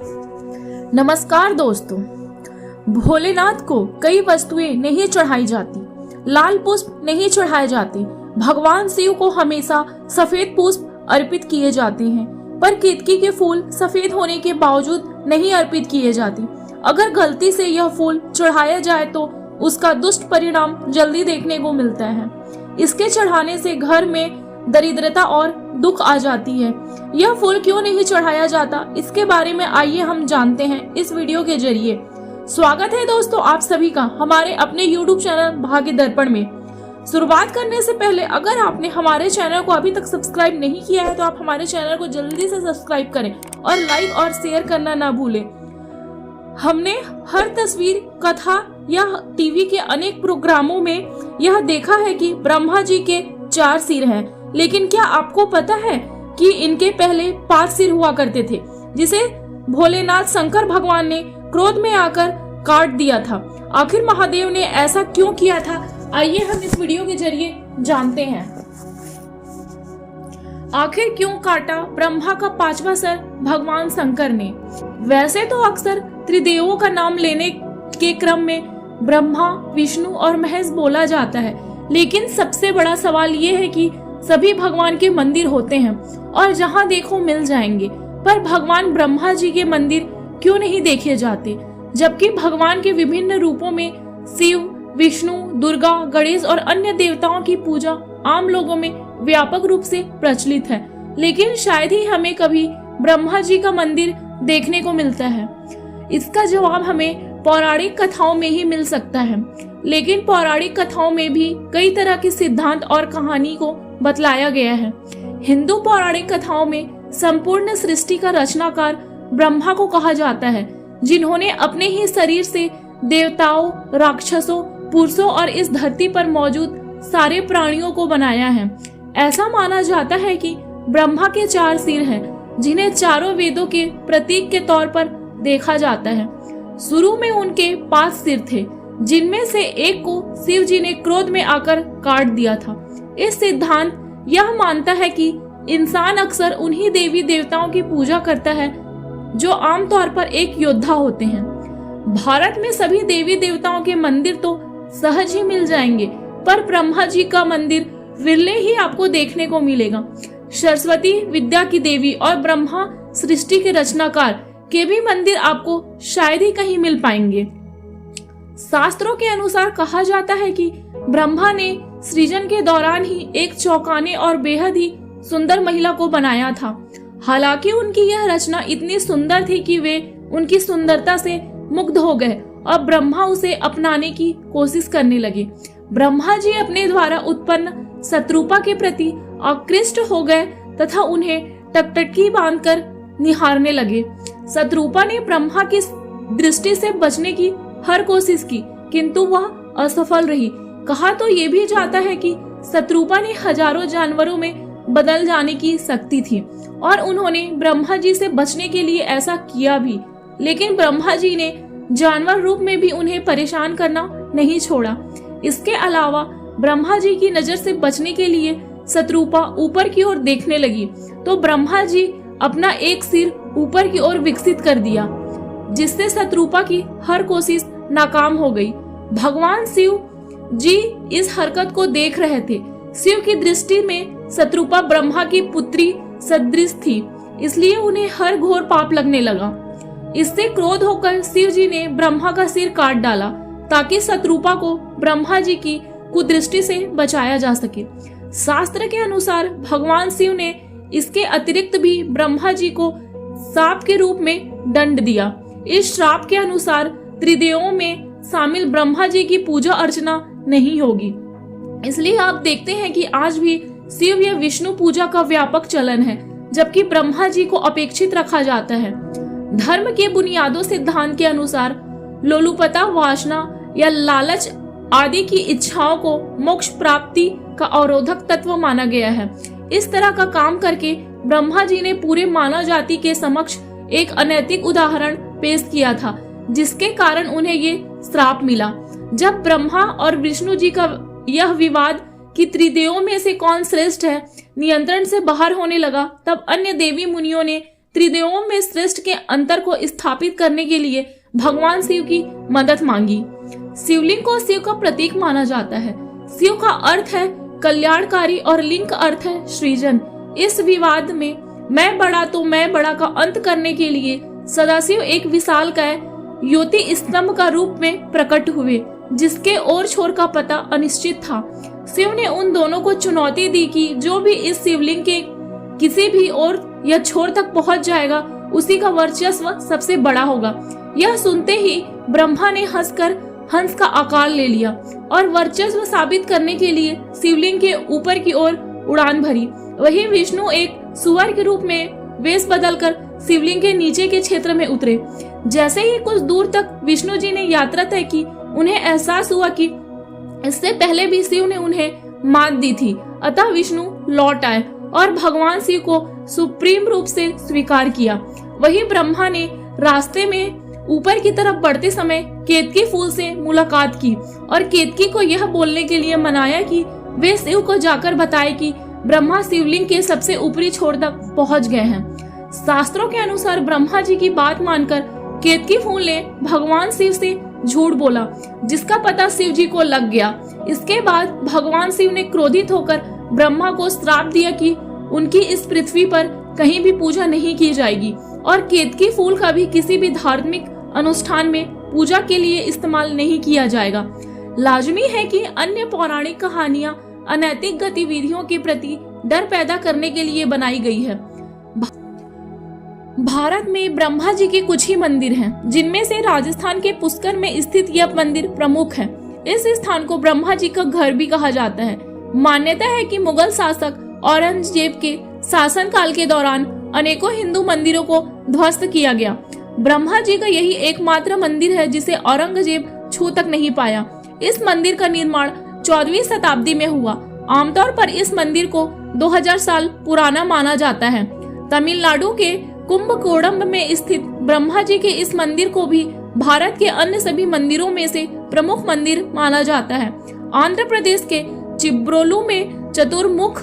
नमस्कार दोस्तों। भोलेनाथ को कई वस्तुएं नहीं चढ़ाई जाती, लाल पुष्प नहीं चढ़ाए जाते। भगवान शिव को हमेशा सफेद पुष्प अर्पित किए जाते हैं, पर केतकी के फूल सफेद होने के बावजूद नहीं अर्पित किए जाते। अगर गलती से यह फूल चढ़ाया जाए तो उसका दुष्ट परिणाम जल्दी देखने को मिलता है। इसके चढ़ाने से घर में दरिद्रता और दुख आ जाती है। यह फूल क्यों नहीं चढ़ाया जाता, इसके बारे में आइए हम जानते हैं इस वीडियो के जरिए। स्वागत है दोस्तों आप सभी का हमारे अपने YouTube चैनल भाग्य दर्पण में। शुरुआत करने से पहले अगर आपने हमारे चैनल को अभी तक सब्सक्राइब नहीं किया है तो आप हमारे चैनल को जल्दी से सब्सक्राइब करें और लाइक और शेयर करना ना भूलें। हमने हर तस्वीर, कथा या टीवी के अनेक प्रोग्रामों में यह देखा है कि ब्रह्मा जी के 4 सिर हैं, लेकिन क्या आपको पता है कि इनके पहले 5 सिर हुआ करते थे, जिसे भोलेनाथ शंकर भगवान ने क्रोध में आकर काट दिया था। आखिर महादेव ने ऐसा क्यों किया था, आइए हम इस वीडियो के जरिए जानते हैं। आखिर क्यों काटा ब्रह्मा का 5वां सर भगवान शंकर ने? वैसे तो अक्सर त्रिदेवों का नाम लेने के क्रम में ब्रह्मा, विष्णु और महेश बोला जाता है, लेकिन सबसे बड़ा सवाल ये है कि सभी भगवान के मंदिर होते हैं और जहाँ देखो मिल जाएंगे, पर भगवान ब्रह्मा जी के मंदिर क्यों नहीं देखे जाते, जबकि भगवान के विभिन्न रूपों में शिव, विष्णु, दुर्गा, गणेश और अन्य देवताओं की पूजा आम लोगों में व्यापक रूप से प्रचलित है। लेकिन शायद ही हमें कभी ब्रह्मा जी का मंदिर देखने को मिलता है। इसका जवाब हमें पौराणिक कथाओं में ही मिल सकता है, लेकिन पौराणिक कथाओं में भी कई तरह के सिद्धांत और कहानी को बतलाया गया है। हिंदू पौराणिक कथाओं में संपूर्ण सृष्टि का रचनाकार ब्रह्मा को कहा जाता है, जिन्होंने अपने ही शरीर से देवताओं, राक्षसों, पुरुषों और इस धरती पर मौजूद सारे प्राणियों को बनाया है। ऐसा माना जाता है कि ब्रह्मा के 4 सिर हैं, जिन्हें चारों वेदों के प्रतीक के तौर पर देखा जाता है। शुरू में उनके 5 सिर थे, जिनमें से एक को शिव जी ने क्रोध में आकर काट दिया था। इस सिद्धांत यह मानता है कि इंसान अक्सर उन्हीं देवी देवताओं की पूजा करता है जो आमतौर पर एक योद्धा होते हैं। भारत में सभी देवी देवताओं के मंदिर तो सहज ही मिल जाएंगे, पर ब्रह्मा जी का मंदिर विरले ही आपको देखने को मिलेगा। सरस्वती विद्या की देवी और ब्रह्मा सृष्टि के रचनाकार के भी मंदिर आपको शायद ही कहीं मिल पाएंगे। शास्त्रों के अनुसार कहा जाता है कि ब्रह्मा ने सृजन के दौरान ही एक चौंकाने और बेहद ही सुंदर महिला को बनाया था। हालांकि उनकी यह रचना इतनी सुंदर थी कि वे उनकी सुंदरता से मुग्ध हो गए और ब्रह्मा उसे अपनाने की कोशिश करने लगे। ब्रह्मा जी अपने द्वारा उत्पन्न शत्रुपा के प्रति आकृष्ट हो गए तथा उन्हें टकटकी बांधकर निहारने लगे। शत्रुपा ने ब्रह्मा की दृष्टि से बचने की हर कोशिश की, किंतु वह असफल रही। कहा तो ये भी जाता है कि शत्रुपा ने हजारों जानवरों में बदल जाने की शक्ति थी और उन्होंने ब्रह्मा जी से बचने के लिए ऐसा किया भी, लेकिन ब्रह्मा जी ने जानवर रूप में भी उन्हें परेशान करना नहीं छोड़ा। इसके अलावा ब्रह्मा जी की नजर से बचने के लिए शत्रुपा ऊपर की ओर देखने लगी तो ब्रह्मा जी अपना एक सिर ऊपर की ओर विकसित कर दिया, जिससे शत्रुपा की हर कोशिश नाकाम हो गई। भगवान शिव जी इस हरकत को देख रहे थे। शिव की दृष्टि में शत्रुपा ब्रह्मा की पुत्री सदृश थी, इसलिए उन्हें हर घोर पाप लगने लगा। इससे क्रोध होकर शिव जी ने ब्रह्मा का सिर काट डाला ताकि शत्रुपा को ब्रह्मा जी की कुदृष्टि से बचाया जा सके। शास्त्र के अनुसार भगवान शिव ने इसके अतिरिक्त भी ब्रह्मा जी को श्राप के रूप में दंड दिया। इस श्राप के अनुसार त्रिदेवों में शामिल ब्रह्मा जी की पूजा अर्चना नहीं होगी। इसलिए आप देखते हैं कि आज भी शिव या विष्णु पूजा का व्यापक चलन है, जबकि ब्रह्मा जी को अपेक्षित रखा जाता है। धर्म के बुनियादों सिद्धांत के अनुसार लोलुपता, वासना या लालच आदि की इच्छाओं को मोक्ष प्राप्ति का अवरोधक तत्व माना गया है। इस तरह का काम करके ब्रह्मा जी ने पूरे मानव जाति के समक्ष एक अनैतिक उदाहरण पेश किया था, जिसके कारण उन्हें ये श्राप मिला। जब ब्रह्मा और विष्णु जी का यह विवाद कि त्रिदेवों में से कौन श्रेष्ठ है नियंत्रण से बाहर होने लगा, तब अन्य देवी मुनियों ने त्रिदेवों में श्रेष्ठ के अंतर को स्थापित करने के लिए भगवान शिव की मदद मांगी। शिवलिंग को शिव का प्रतीक माना जाता है। शिव का अर्थ है कल्याणकारी और लिंग का अर्थ है सृजन। इस विवाद में मैं बड़ा तो मैं बड़ा का अंत करने के लिए सदाशिव एक विशालकाय ज्योति स्तंभ का रूप में प्रकट हुए, जिसके ओर छोर का पता अनिश्चित था। शिव ने उन दोनों को चुनौती दी कि जो भी इस शिवलिंग के किसी भी ओर या छोर तक पहुंच जाएगा उसी का वर्चस्व सबसे बड़ा होगा। यह सुनते ही ब्रह्मा ने हंसकर हंस का आकार ले लिया और वर्चस्व साबित करने के लिए शिवलिंग के ऊपर की ओर उड़ान भरी। वहीं विष्णु एक सुअर के रूप में वेश बदलकर शिवलिंग के नीचे के क्षेत्र में उतरे। जैसे ही कुछ दूर तक विष्णु जी ने यात्रा तय की, उन्हें एहसास हुआ कि इससे पहले भी शिव ने उन्हें मात दी थी। अतः विष्णु लौट आए और भगवान शिव को सुप्रीम रूप से स्वीकार किया। वहीं ब्रह्मा ने रास्ते में ऊपर की तरफ बढ़ते समय केतकी फूल से मुलाकात की और केतकी को यह बोलने के लिए मनाया कि वे शिव को जाकर बताए कि ब्रह्मा शिवलिंग के सबसे ऊपरी छोर तक पहुंच गए हैं। शास्त्रों के अनुसार ब्रह्मा जी की बात मानकर केतकी फूल ने भगवान शिव से झूठ बोला, जिसका पता शिव जी को लग गया। इसके बाद भगवान शिव ने क्रोधित होकर ब्रह्मा को श्राप दिया कि उनकी इस पृथ्वी पर कहीं भी पूजा नहीं की जाएगी और केतकी फूल का भी किसी भी धार्मिक अनुष्ठान में पूजा के लिए इस्तेमाल नहीं किया जाएगा। लाजमी है कि अन्य पौराणिक कहानियां अनैतिक गतिविधियों के प्रति डर पैदा करने के लिए बनाई गई है। भारत में ब्रह्मा जी के कुछ ही मंदिर हैं, जिनमें से राजस्थान के पुष्कर में स्थित यह मंदिर प्रमुख है। इस स्थान को ब्रह्मा जी का घर भी कहा जाता है। मान्यता है कि मुगल शासक औरंगजेब के शासनकाल के दौरान अनेकों हिंदू मंदिरों को ध्वस्त किया गया। ब्रह्मा जी का यही एकमात्र मंदिर है जिसे औरंगजेब छू तक नहीं पाया। इस मंदिर का निर्माण 14वीं शताब्दी में हुआ। आमतौर पर इस मंदिर को 2000 साल पुराना माना जाता है। तमिलनाडु के कुंभकोणम में स्थित ब्रह्मा जी के इस मंदिर को भी भारत के अन्य सभी मंदिरों में से प्रमुख मंदिर माना जाता है। आंध्र प्रदेश के चिब्रोलू में चतुर्मुख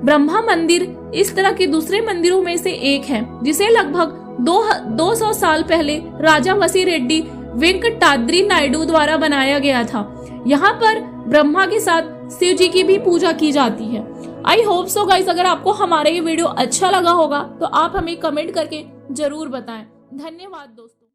ब्रह्मा मंदिर इस तरह के दूसरे मंदिरों में से एक है, जिसे लगभग 200 साल पहले राजा वसी रेड्डी वेंकटाद्रि नायडू द्वारा बनाया गया था। यहाँ पर ब्रह्मा के साथ शिव जी की भी पूजा की जाती है। आई होप सो गाइस, अगर आपको हमारा ये वीडियो अच्छा लगा होगा तो आप हमें कमेंट करके जरूर बताएं। धन्यवाद दोस्तों।